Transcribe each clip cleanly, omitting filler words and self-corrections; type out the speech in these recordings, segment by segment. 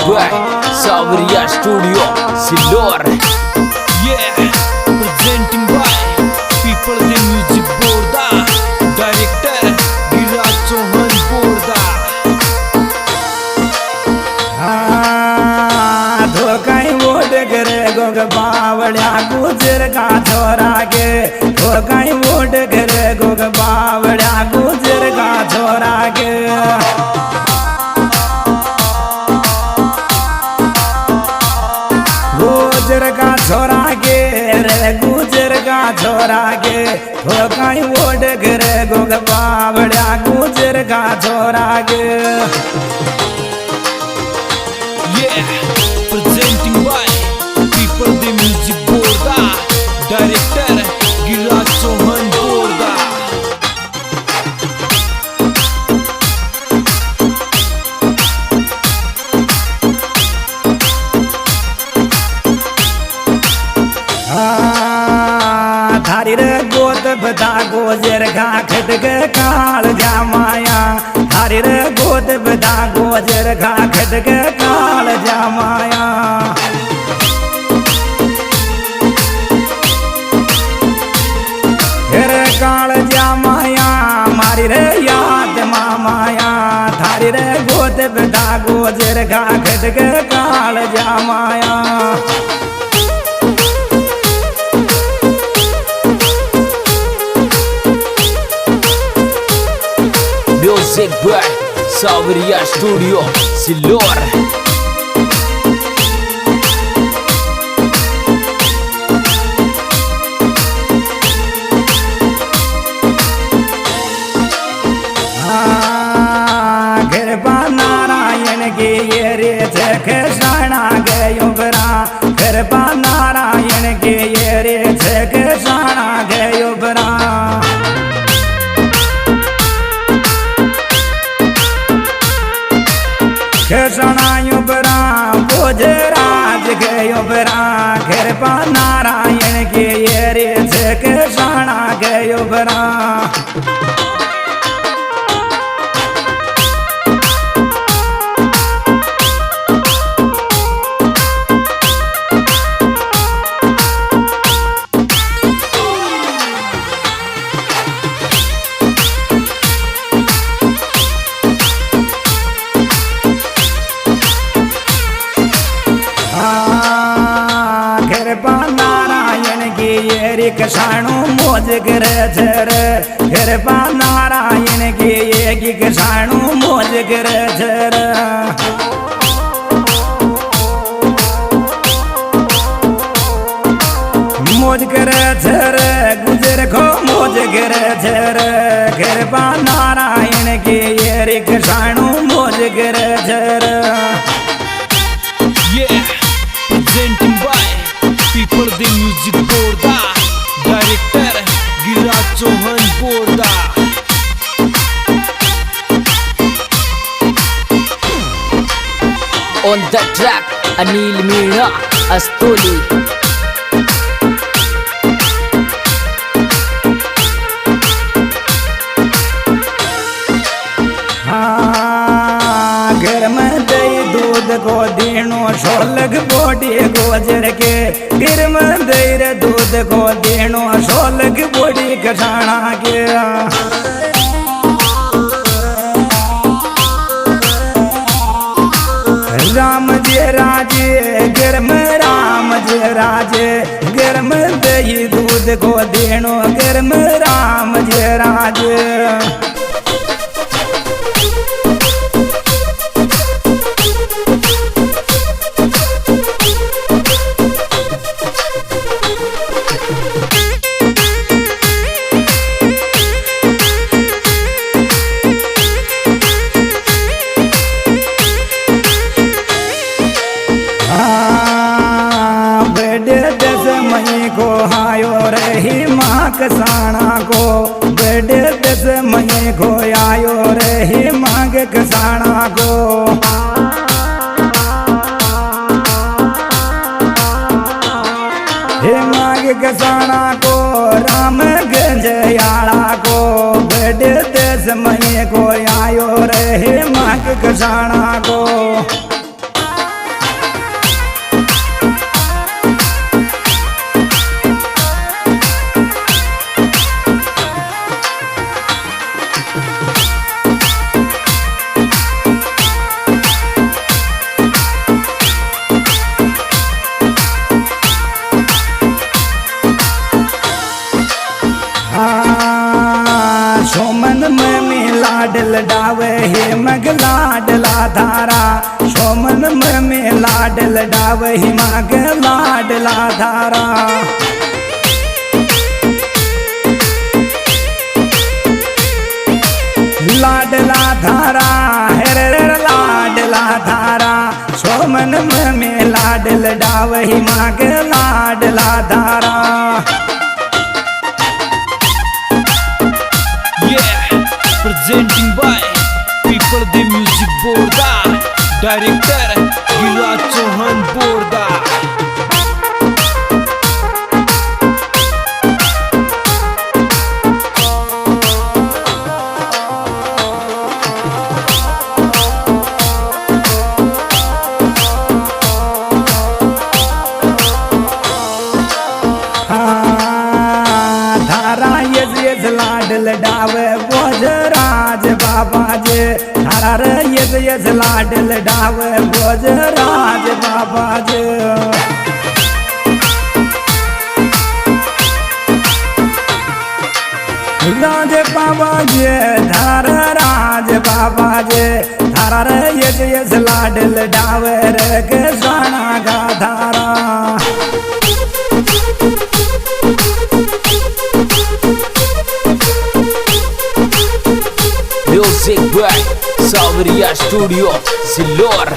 by Sauriya Studio, Silor. Yeah, presenting by People the Music Borda, Director Giraj Chauhan Borda. धोकाई vote करे गोग बावड़िया गुजर का छोरा के धोकाई वोट करे गोग बावड़िया गुजर का छोरा के गुजर का छोरा के रे गुजर का छोरा के धोकाई वोट करे गोग बावड़िया गुजर का छोरा के Yeah, presenting by People the Music Borda, Director Giraj Chauhan Borda. थारी रे गोद बता गोजर का खटक काल जा माया थारी रे गोद बता गोजर का खटक काल जा माया रे काल जा माया मारी रे याद माया थारी रे गोद बता गोजर का खटक काल जा माया Music by Sauriya Studio, Silor. कृपा नारायण के ये रे कृष्णा गयो बरा कृपा नारायण के ये रे कृष्णा गयो बरा कृष्णा बरा भोजराज गयो बरा कृपा नारायण के ये रे कृष्णा गयो बरा कृपा नारायण की ये रे कषाणु मोज करे झर कृपा नारायण की ये की कषाणु मोज करे झर मोज करे झर गुजर खो मोज करे झर कृपा नारायण की ये रे कषाणु मोज करे झर Yeah, presenting by People the Music Borda, Director Giraj Chauhan Borda. On the track, Anil Meena, Astoli. घर में दही दूध को देनो शोलग बोटी गोजर के घर में दही रे दूध को देनो शोलग बोटी कषाणा के राम जी राजे घर में राम जी राजे घर में दही दूध को देनो घर में राम जी राजे को हायो रही माँ कसाना को बड़े दस महीने को आयो रही माँ के कसाना को हे माँ के कसाना को राम गंजयाड़ा को बड़े दस महीने को आयो रही माँ के कसाना को सोमन में लाडल डावे हे मग लाडला धारा सोमन में लाडल डावे हे मग लाडला धारा लाडला धारा हेर लाडला धारा सोमन में लाडल डावे हे मग लाडला धारा Presenting by People the Music Borda, Director Gilraj Chauhan Borda. Ladle डावे बोजराज बाबा जे थारा रे यज लाडल डावे बोजराज बाबा जे राज बाबा जे थारा राज बाबा जे थारा रे यज लाडल डावे रे के साना का धारा Music by Sauriya Studio Silor.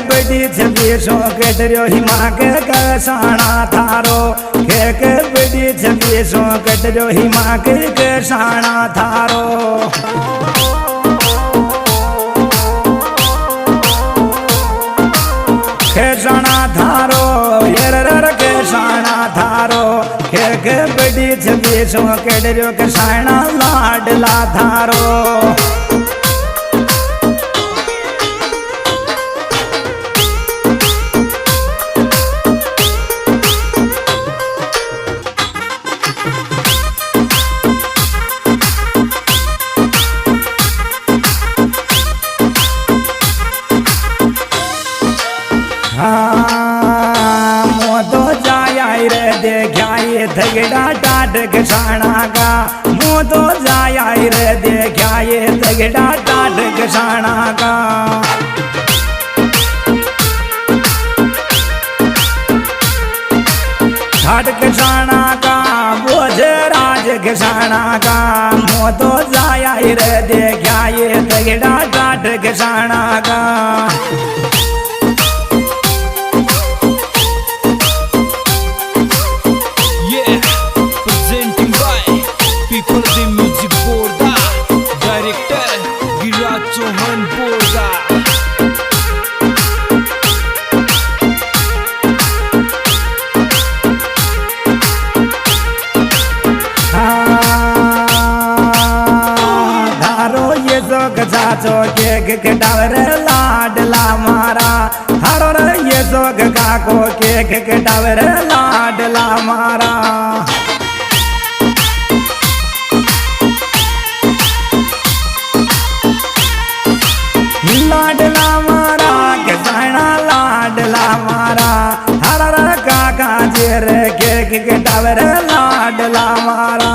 बड़ी छबी सो कटरियो हिमा के कसाना थारो खेक बड़ी छबी सो कटरियो हिमा के कसाना थारो केसाना थारो येरर केसाना थारो खेक बड़ी छबी सो कटरियो कसाना लाडला थारो मोदो जाया रे देखाए थगड़ा टाट घसाना का मोदो जाया रे देखाए थगड़ा टाट घसाना का ठाट घसाना का बोझ राज घसाना का मोदो जाया रे देखाए थगड़ा टाट घसाना का People the Music Borda, Director Gilraj Chauhan Borda. धारो ये जो गजाचो के डावर लाडला मारा धारो रे ये जो गा को के डावर लाडला मारा लाडला मारा के जाना लाडला मारा हर काका जेर के डावर लाडला मारा